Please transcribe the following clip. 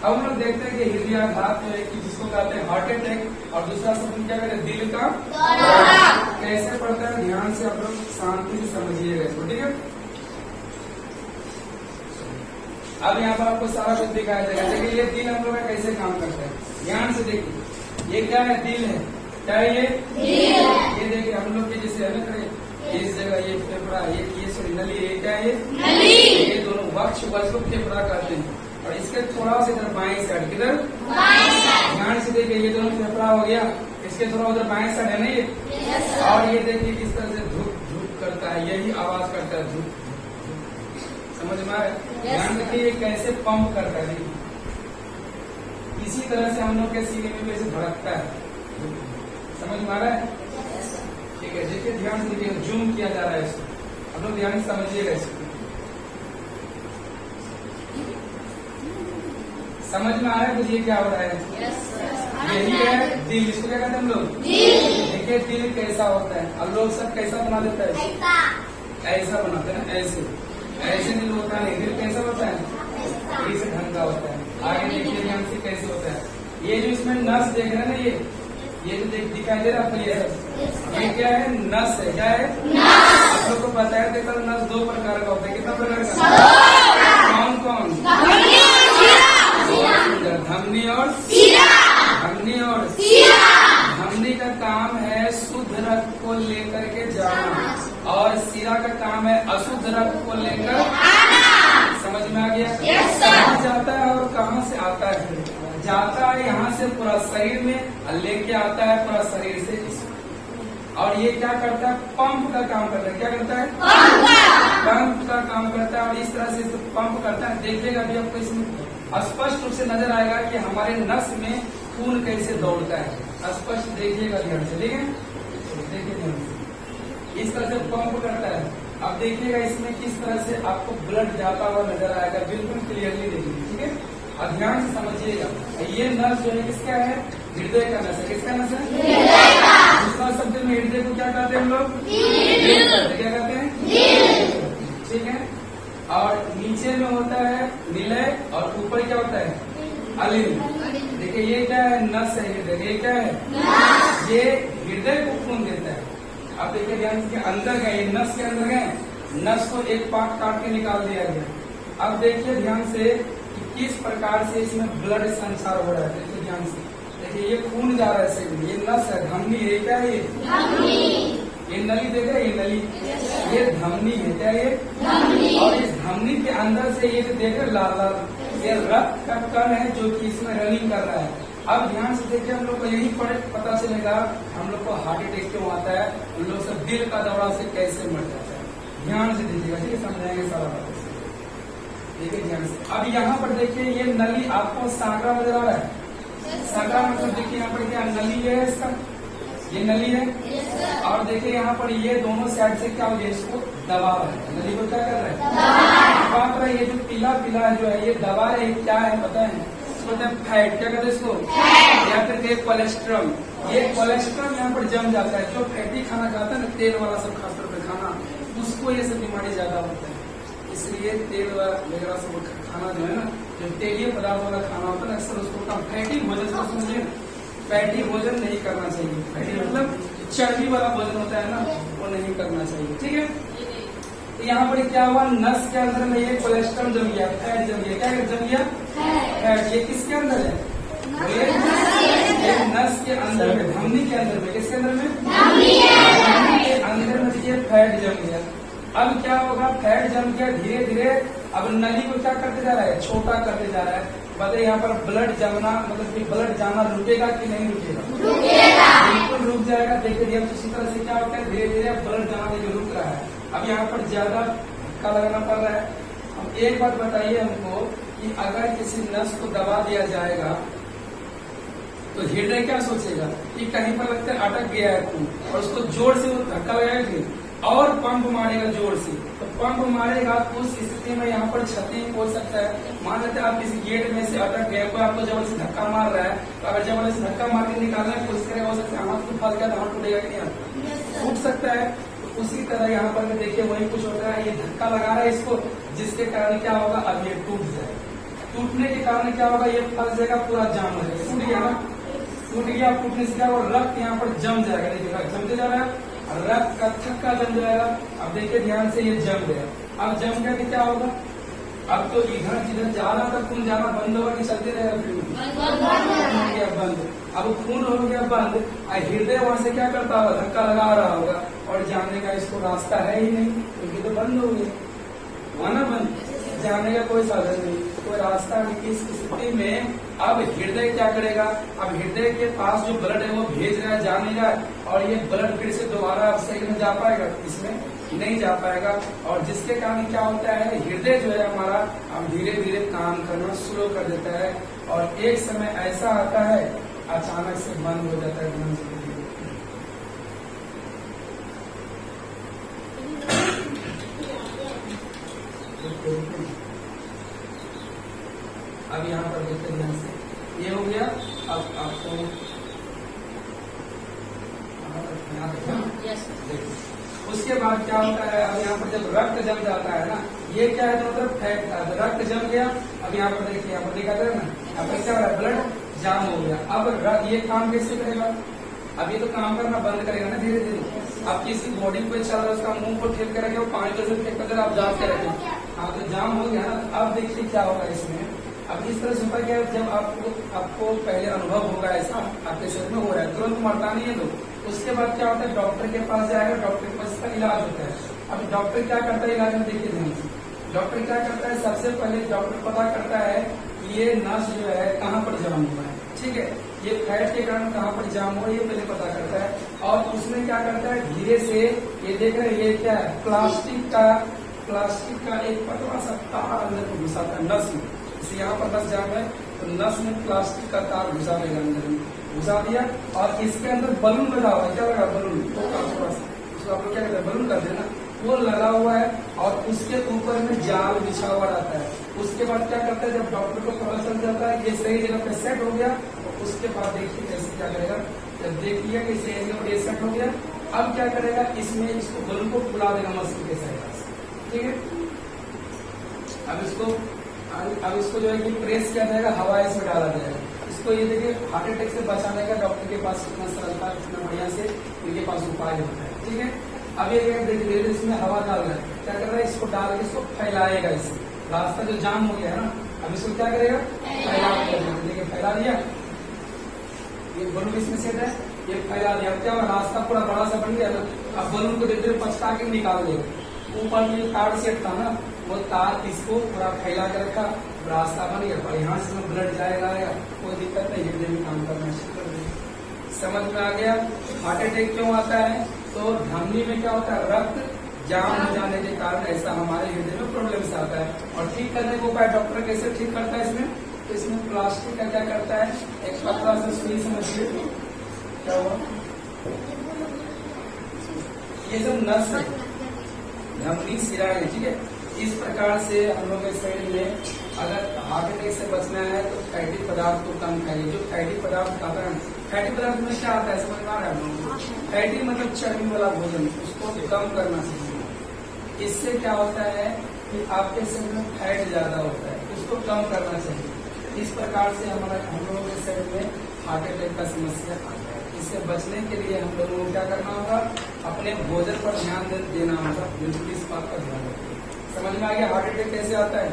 अब हम लोग देखते हैं कि हृदयाघात जो है कि जिसको कहते हैं हार्ट अटैक, और दूसरा शब्द क्या कहते हैं दिल का दौरा। कैसे पड़ता है ध्यान से आप लोग शांति से समझिएगा इसको, ठीक है। अब यहाँ पर आपको सारा कुछ दिखाया जाएगा। देखिए ये दिल हम लोग का कैसे काम करता है, ध्यान से देखिए। ये क्या है, दिल है, क्या है ये देखिए हम लोग के जैसे है ना, इस जगह ये फेफड़ा, ये सॉरी नली, ये क्या है नली। ये दोनों वक्ष को फेफड़ा कहते हैं। और इसके थोड़ा सा इधर बाएं साइड, किधर ध्यान से देखिए, ये दोनों फेफड़ा हो गया, इसके थोड़ा उधर बाएं साइड है ना ये। और ये देखिए किस तरह से धूप धूप करता है, यही आवाज करता है धूप। समझ में आया? ध्यान रखिए ये कैसे पंप करता है। इसी तरह से हम लोग के सीने में वैसे धड़कता है। समझ में आ रहा है? ठीक है, देखिए ध्यान से देखिए, जूम किया जा रहा है इसको, हम लोग ध्यान से समझिएगा इसको। समझ में आ रहा है मुझे क्या हो रहा है? यही है दिल, इसको क्या कहते हैं हम लोग? देखिए दिल कैसा होता है, अब लोग सब कैसा बना देता है, ऐसा बनाते हैं, ऐसे दिल होता है। दिल कैसा होता है, इस ढंग का होता है। आगे देखिए ध्यान से कैसे होता है। ये जो इसमें नस देख रहे हैं ना, ये जो दिखाई दे रहा है, ये क्या है, नस है। क्या है? आप लोग को बताया था नस दो प्रकार का होता है। कितना प्रकार का? कौन कौन? धमनी और शिरा। धमनी और शिरा। धमनी का काम है शुद्ध रक्त को लेकर के जाना, और शिरा का काम है अशुद्ध रक्त को लेकर आना। समझ में आ गया? कहाँ जाता है और कहाँ से आता है? जाता है यहाँ से पूरा शरीर में, लेके आता है पूरा शरीर से इसमें। और ये क्या करता है, पंप का काम करता है। क्या करता है? पंप का काम करता है। और इस तरह से पंप करता है। देखिएगा अभी आपको इसमें स्पष्ट रूप से नजर आएगा कि हमारे नस में खून कैसे दौड़ता है। स्पष्ट देखिएगा ध्यान से, ठीक है? देखिए ध्यान से, इस तरह से पंप करता है। अब देखिएगा इसमें किस तरह से आपको ब्लड जाता हुआ नजर आएगा, बिल्कुल क्लियरली देखिए, ठीक है? अब ध्यान से समझिएगा, ये नस जो है किसका है, हृदय का नस है। किसका नस है? दूसरा शब्द में हृदय को क्या कहते हैं हम लोग? क्या कहते हैं? ठीक है। और नीचे में होता है निलय, और ऊपर क्या होता है, अलिंद। देखिए ये क्या है, नस है हृदय। ये क्या है? ये हृदय को खून देता है। अब देखिए ध्यान से, अंदर गए, नस के अंदर गए, नस को एक पार्ट काट के निकाल दिया गया। अब देखिए ध्यान से कि किस प्रकार से इसमें ब्लड संचार हो रहा है। देखिए ध्यान से, देखिए ये खून जा रहा है शरीर में, ये नस है, धमनी है। क्या है ये नली देख रहे हैं, ये नली, ये धमनी है। क्या ये धमनी? और इस धमनी के अंदर से ये देख रहे लाल लाल, ये रक्त का कण है जो कि इसमें रनिंग कर रहा है। अब ध्यान से देखिए, हम लोग को यही पता चलेगा हम लोग को हार्ट अटैक क्यों आता है, हम लोग सब दिल का दौरा से कैसे मर जाता है। ध्यान से देखिएगा, ठीक है? समझाएंगे सारा बात। देखिए ध्यान से, अब यहाँ पर देखिए ये नली आपको सांकड़ा नजर आ रहा है। सांकड़ा मतलब देखिए यहाँ पर क्या नली है, इसका ये नली है। और देखिए यहाँ पर ये दोनों साइड से क्या हो गया, इसको दबा रहा है, नली को क्या कर रहा है, दबा रहा है। ये जो पीला पीला जो है ये दबा रहे, क्या है पता है? फैट। क्या कहते हैं इसको? या फिर कोलेस्ट्रॉल। ये कोलेस्ट्रॉल यहाँ पर जम जाता है। जो फैटी खाना खाता है ना, तेल वाला सब खासतौर पर खाना, उसको ये सब बीमारी ज्यादा होता है। इसलिए तेल वगैरह सब खाना जो है ना, जो तेलीय पदार्थ वाला खाना होता है ना, अक्सर उसको कम फैटी भोजन को समझिए, फैटी भोजन नहीं करना चाहिए। फैटी मतलब चर्बी वाला भोजन होता है ना, वो नहीं करना चाहिए, ठीक है? तो यहाँ पर क्या हुआ, नस के अंदर में ये कोलेस्ट्रॉल जम गया, फैट जम गया। क्या जम गया? फैट। ये किसके अंदर है? ये नस के अंदर में, धमनी के अंदर में। किसके अंदर में? धमनी के अंदर में ये फैट जम गया। अब क्या होगा, फैट जम गया, धीरे धीरे अब नली को क्या करते जा रहा है, छोटा करते जा रहा है। बताइए यहाँ पर ब्लड जमना मतलब कि ब्लड जाना रुकेगा कि नहीं रुकेगा? बिल्कुल रुक जाएगा। देखिए अब इसी तरह से क्या होता है, धीरे धीरे ब्लड जाना देखिए रुक रहा है। अब यहाँ पर ज्यादा धक्का लगाना पड़ रहा है। अब एक बात बताइए हमको कि अगर किसी नस को दबा दिया जाएगा तो हृदय क्या सोचेगा कि कहीं पर लगता है अटक गया है खून, और उसको जोर से वो धक्का लगाएगा और पंप मारेगा जोर से। तो पंप मारेगा तो उस स्थिति में यहाँ पर क्षति हो सकता है। मान लेते हैं आप किसी गेट में से अटक गए, कोई आपको जबरदस्ती धक्का मार रहा है, तो अगर जबरदस्ती धक्का मार के निकालने की कोशिश करेगा, हो सकता है हाथ को फंस गया तो हाथ टूटेगा कि नहीं, टूट सकता है। तो उसी तरह यहाँ पर देखिए वही कुछ होता है, ये धक्का लगा रहा है इसको, जिसके कारण क्या होगा, अब ये टूट जाएगा। टूटने के कारण क्या होगा, ये फंस जाएगा, पूरा जाम हो जाएगा, टूट गया ना, टूट गया, टूटने से क्या होगा, रक्त यहाँ पर जम जाएगा, देखिए रक्त जमते जा रहा है, रक्त का थक्का जम जाएगा। अब देखिए ध्यान से, ये जम गया, अब जम गया कि क्या होगा, अब तो इधर जिधर जा रहा था खून जाना बंद होगा कि चलते रहेगा, बंद। अब खून हो गया बंद, हृदय वहां से क्या करता होगा, धक्का लगा रहा होगा, और जाने का इसको रास्ता है ही नहीं, क्योंकि तो बंद हो गया, हुआ ना बंद, जाने का कोई साधन नहीं, कोई रास्ता नहीं। इस स्थिति में अब हृदय क्या करेगा, अब हृदय के पास जो ब्लड है वो भेज रहा है, जा नहीं रहा है, और ये ब्लड फिर से दोबारा अब शरीर में जा पाएगा, इसमें नहीं जा पाएगा, और जिसके कारण क्या होता है, हृदय जो है हमारा अब धीरे धीरे काम करना शुरू कर देता है, और एक समय ऐसा आता है अचानक से बंद हो जाता है। अब यहाँ पर देखते ध्यान से, ये हो गया। अब आपको उसके बाद क्या होता है, अब यहाँ पर जब रक्त जम जाता है ना, ये क्या है, मतलब रक्त जम गया। अब यहाँ पर देखिए, यहाँ पर देखा था ना, यहाँ पर क्या हो रहा है, ब्लड जाम हो गया। अब ये काम कैसे करेगा, अब ये तो काम करना बंद करेगा ना धीरे धीरे। अब किसी बॉडी पे चल रहा है, उसका मुंह को ठेक कर रखे, वो पानी को फेंक कर आप जाम के रखे, हाँ तो जाम हो गया ना। अब देखिए क्या होगा इसमें, अब इस तरह से होता क्या, जब आपको पहले अनुभव होगा ऐसा आपके शरीर में हो रहा है, तुरंत मरता नहीं है तो उसके बाद क्या होता है, डॉक्टर के पास जाएगा, डॉक्टर के पास इसका इलाज होता है। अब डॉक्टर क्या करता है इलाज में, देखिए ध्यान से, डॉक्टर क्या करता है, सबसे पहले डॉक्टर पता करता है कि ये नस जो है कहाँ पर जाम हुआ है, ठीक है, ये फैट के कारण कहाँ पर जाम हुआ है, ये पहले पता करता है, और उसमें क्या करता है, धीरे से ये देख रहे हैं, ये क्या है, प्लास्टिक का एक पतला सा तार अंदर में घुसाता है नस में। यहाँ पर नस जाम है तो नस में प्लास्टिक का तार घुसा देगा, अंदर में घुसा दिया, और इसके अंदर बलून लगा हुआ है, क्या लगा, बलून, तो उसको आप लोग क्या कहते हैं, बलून कर देना, वो लगा हुआ है, और उसके ऊपर में जाल बिछा हुआ रहता है। उसके बाद क्या करता है, जब डॉक्टर को पता चल जाता है ये सही जगह पे सेट हो गया, तो उसके बाद देखिए कैसे क्या करेगा, जब देख लिया कि सही जगह पे सेट हो गया, अब क्या करेगा, इसमें इसको बलून को फुला देगा मशीन के सहायता से, ठीक है। अब इसको जो है कि प्रेस किया जाएगा, हवा इसमें डाला जाएगा, इसको ये देखिए हार्ट अटैक से बचाने का डॉक्टर के पास कितना सरलता, कितना बढ़िया से इनके पास उपाय होता है, ठीक है। अब ये देखिए इसमें हवा डाल रहा है, क्या कर रहा है, इसको डाल के इसको फैलाएगा, इसे रास्ता जो जाम हो गया है ना, अब इसको क्या करेगा, देखिए फैला दिया, ये बलून इसमें सेट है, ये फैला दिया, क्या रास्ता पूरा बड़ा सा बन गया ना। अब बलून को देखते पछता के निकाल देगा, ऊपर में तार सेट था ना, वो तार इसको पूरा फैला कर रखा, रास्ता बन गया, और यहाँ से ब्लड जाएगा, कोई दिक्कत नहीं, हृदय में काम करना शुरू कर देगा। समझ में आ गया। हार्ट अटैक क्यों आता है, तो धमनी में क्या होता है, रक्त जाम हो जाने के कारण ऐसा हमारे हृदय में प्रॉब्लम से आता है। और ठीक करने को उपाय डॉक्टर कैसे ठीक करता है इसमें, तो इसमें प्लास्टिक का क्या करता है, एक पतला सा सुई, समझिए क्या हुआ, ये सब नस है, धमनी सिरा है, ठीक है। इस प्रकार से हम लोग के शरीर में अगर हार्ट अटैक से बचना है तो फैटी पदार्थ को कम खाइए। जो फैटी पदार्थ खाता है, फैटी पदार्थ में क्या आता है समझ में आ रहा है हम लोगों को, फैटी मतलब चर्बी वाला भोजन, उसको कम करना चाहिए। इससे क्या होता है कि आपके शरीर में फैट ज्यादा होता है, उसको कम करना चाहिए। इस प्रकार से हम लोगों के शरीर में हार्ट अटैक का समस्या आता है। इससे बचने के लिए हम लोगों को क्या करना होगा, अपने भोजन पर ध्यान देना होगा। बिल्कुल इस बात का ध्यान रखिए। समझ में आ गया हार्ट अटैक कैसे आता है।